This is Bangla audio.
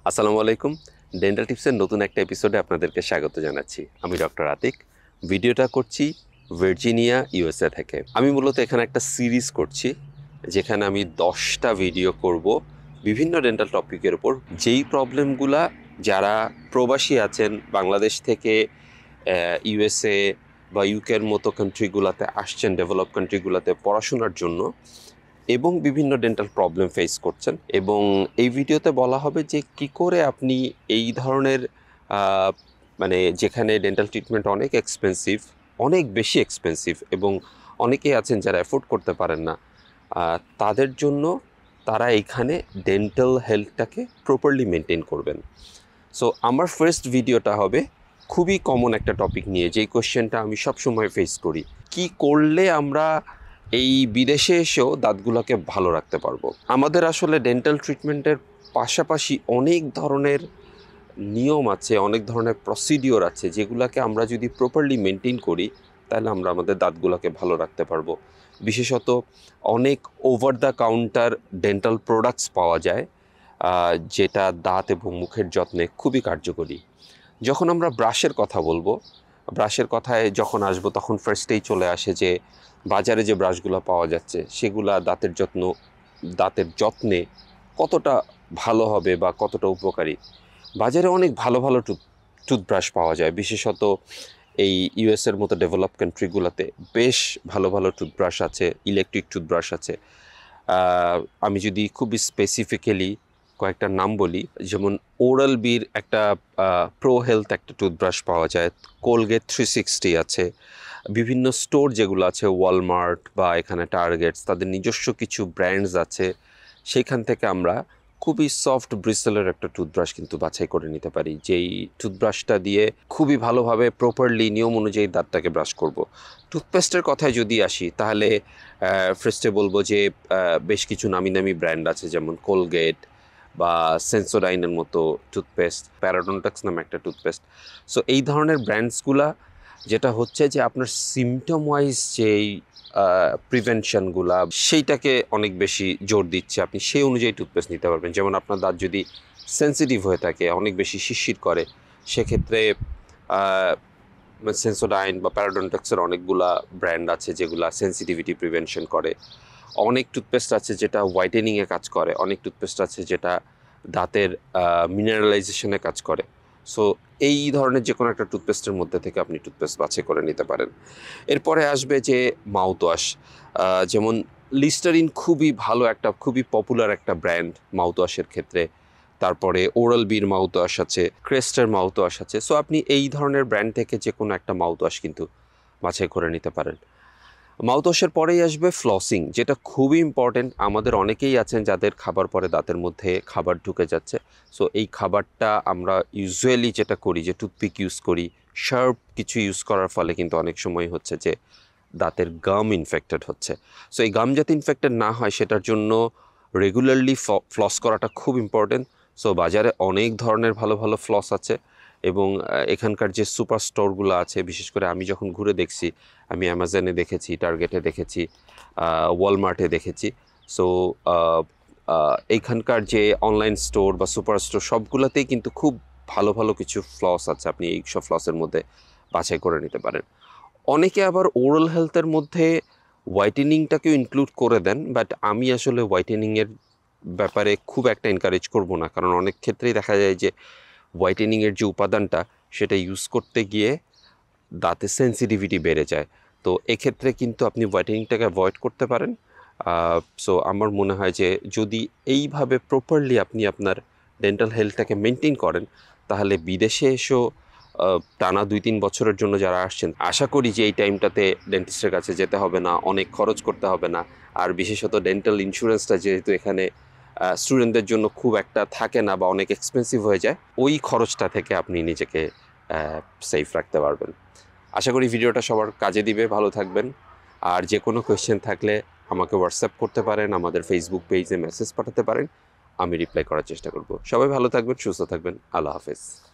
আসসালামু আলাইকুম। ডেন্টাল টিপসের নতুন একটা এপিসোডে আপনাদেরকে স্বাগত জানাচ্ছি। আমি ডক্টর আতিক। ভিডিওটা করছি ভার্জিনিয়া, ইউএসএ থেকে। আমি মূলত এখানে একটা সিরিজ করছি, যেখানে আমি 10টা ভিডিও করব বিভিন্ন ডেন্টাল টপিকের উপর। যেই প্রবলেমগুলা যারা প্রবাসী আছেন বাংলাদেশ থেকে ইউএসএ বা ইউকের মতো কান্ট্রিগুলোতে আসছেন, ডেভেলপ কান্ট্রিগুলোতে পড়াশোনার জন্য, এবং বিভিন্ন ডেন্টাল প্রবলেম ফেস করছেন। এবং এই ভিডিওতে বলা হবে যে কি করে আপনি এই ধরনের আহ, মানে যেখানে ডেন্টাল ট্রিটমেন্ট অনেক এক্সপেন্সিভ, অনেক বেশি এক্সপেন্সিভ, এবং অনেকেই আছেন যারা অ্যাফোর্ড করতে পারেন না, তাদের জন্য তারা এখানে ডেন্টাল হেলথটাকে প্রপারলি মেনটেন করবেন। সো আমার ফার্স্ট ভিডিওটা হবে খুবই কমন একটা টপিক নিয়ে, যেই কোশ্চেনটা আমি সবসময় ফেস করি: কি করলে আমরা এই বিদেশে এসেও দাঁতগুলোকে ভালো রাখতে পারবো। আমাদের আসলে ডেন্টাল ট্রিটমেন্টের পাশাপাশি অনেক ধরনের নিয়ম আছে, অনেক ধরনের প্রসিডিওর আছে, যেগুলোকে আমরা যদি প্রপারলি মেনটেন করি তাহলে আমরা আমাদের দাঁতগুলোকে ভালো রাখতে পারবো। বিশেষত অনেক over the counter dental products পাওয়া যায়, যেটা দাঁত এবং মুখের যত্নে খুবই কার্যকরী। যখন আমরা ব্রাশের কথা বলবো, ব্রাশের কথায় যখন আসবো, তখন ফার্স্টেই চলে আসে যে বাজারে যে ব্রাশগুলো পাওয়া যাচ্ছে সেগুলা দাঁতের যত্নে কতটা ভালো হবে বা কতটা উপকারী। বাজারে অনেক ভালো ভালো টুথব্রাশ পাওয়া যায়, বিশেষত এই ইউএসের মতো ডেভেলপ কান্ট্রিগুলোতে বেশ ভালো ভালো টুথব্রাশ আছে, ইলেকট্রিক টুথব্রাশ আছে। আমি যদি খুবই স্পেসিফিক্যালি কয়েকটা নাম বলি, যেমন ওরাল বির একটা প্রো হেলথ একটা টুথব্রাশ পাওয়া যায়, কোলগেট 360 আছে, বিভিন্ন স্টোর যেগুলো আছে ওয়ালমার্ট বা এখানে টার্গেটস, তাদের নিজস্ব কিছু ব্র্যান্ডস আছে। সেইখান থেকে আমরা খুবই সফট ব্রিসেলের একটা টুথব্রাশ কিন্তু বাছাই করে নিতে পারি, যেই টুথব্রাশটা দিয়ে খুবই ভালোভাবে প্রপারলি নিয়ম অনুযায়ী দাঁতটাকে ব্রাশ করব। টুথপেস্টের কথায় যদি আসি, তাহলে ফার্স্টে বলবো যে বেশ কিছু নামি নামি ব্র্যান্ড আছে, যেমন কোলগেট বা সেন্সোডাইনের মতো টুথপেস্ট, প্যারাডন্টাক্স নামে একটা টুথপেস্ট। সো এই ধরনের ব্র্যান্ডসগুলা যেটা হচ্ছে যে আপনার সিমটম ওয়াইজ যেই প্রিভেনশনগুলা, সেইটাকে অনেক বেশি জোর দিচ্ছে। আপনি সেই অনুযায়ী টুথপেস্ট নিতে পারবেন। যেমন আপনার দাঁত যদি সেন্সিটিভ হয়ে থাকে, অনেক বেশি শিরশির করে, সেক্ষেত্রে সেন্সোডাইন বা প্যারাডন্টাক্সের অনেকগুলা ব্র্যান্ড আছে যেগুলা সেন্সিটিভিটি প্রিভেনশন করে। অনেক টুথপেস্ট আছে যেটা হোয়াইটেনিংয়ে কাজ করে, অনেক টুথপেস্ট আছে যেটা দাঁতের মিনারেলাইজেশনে কাজ করে। সো এই ধরনের যে কোনো একটা টুথপেস্টের মধ্যে থেকে আপনি টুথপেস্ট বাছাই করে নিতে পারেন। এরপরে আসবে যে মাউথওয়াশ, যেমন লিস্টারিন খুবই ভালো একটা, খুবই পপুলার একটা ব্র্যান্ড মাউথওয়াশের ক্ষেত্রে। তারপরে ওরাল বির মাউথওয়াশ আছে, ক্রেস্টের মাউথওয়াশ আছে। সো আপনি এই ধরনের ব্র্যান্ড থেকে যে কোনো একটা মাউথওয়াশ কিন্তু বাছাই করে নিতে পারেন। মাউথওয়াশের পরেই আসবে ফ্লসিং, যেটা খুবই ইম্পর্টেন্ট। আমাদের অনেকেই আছেন যাদের খাবার পরে দাঁতের মধ্যে খাবার ঢুকে যাচ্ছে। সো এই খাবারটা আমরা ইউজুয়ালি যেটা করি যে টুথপিক ইউজ করি, শার্প কিছু ইউজ করার ফলে কিন্তু অনেক সময় হচ্ছে যে দাঁতের গাম ইনফেক্টেড হচ্ছে। সো এই গাম যাতে ইনফেক্টেড না হয় সেটার জন্য রেগুলারলি ফ্লস করাটা খুব ইম্পর্টেন্ট। সো বাজারে অনেক ধরনের ভালো ভালো ফ্লস আছে, এবং এখানকার যে সুপার স্টোরগুলো আছে, বিশেষ করে আমি যখন ঘুরে দেখছি, আমি অ্যামাজনে দেখেছি, টার্গেটে দেখেছি, ওয়ালমার্টে দেখেছি। সো এইখানকার যে অনলাইন স্টোর বা সুপার স্টোর, সবগুলোতেই কিন্তু খুব ভালো ভালো কিছু ফ্লস আছে, আপনি এই সব ফ্লসের মধ্যে বাছাই করে নিতে পারেন। অনেকে আবার ওরাল হেলথের মধ্যে হোয়াইটেনিংটাকেও ইনক্লুড করে দেন, বাট আমি আসলে হোয়াইটেনিংয়ের ব্যাপারে খুব একটা এনকারেজ করব না, কারণ অনেক ক্ষেত্রেই দেখা যায় যে হোয়াইটেনিংয়ের যে উপাদানটা সেটা ইউজ করতে গিয়ে দাঁতে সেন্সিটিভিটি বেড়ে যায়। তো এক্ষেত্রে কিন্তু আপনি হোয়াইটেনিংটাকে অ্যাভয়েড করতে পারেন। সো আমার মনে হয় যে যদি এইভাবে প্রপারলি আপনি আপনার ডেন্টাল হেলথটাকে মেনটেন করেন, তাহলে বিদেশে এসেও টানা 2-3 বছরের জন্য যারা আসছেন, আশা করি যে এই টাইমটাতে ডেন্টিস্টের কাছে যেতে হবে না, অনেক খরচ করতে হবে না। আর বিশেষত ডেন্টাল ইন্স্যুরেন্সটা যেহেতু এখানে স্টুডেন্টদের জন্য খুব একটা থাকে না বা অনেক এক্সপেন্সিভ হয়ে যায়, ওই খরচটা থেকে আপনি নিজেকে সেফ রাখতে পারবেন। আশা করি ভিডিওটা সবার কাজে দিবে। ভালো থাকবেন। আর যে কোনো কোয়েশ্চেন থাকলে আমাকে হোয়াটসঅ্যাপ করতে পারেন, আমাদের ফেসবুক পেজে মেসেজ পাঠাতে পারেন, আমি রিপ্লাই করার চেষ্টা করব। সবাই ভালো থাকবেন, সুস্থ থাকবেন। আল্লাহ হাফেজ।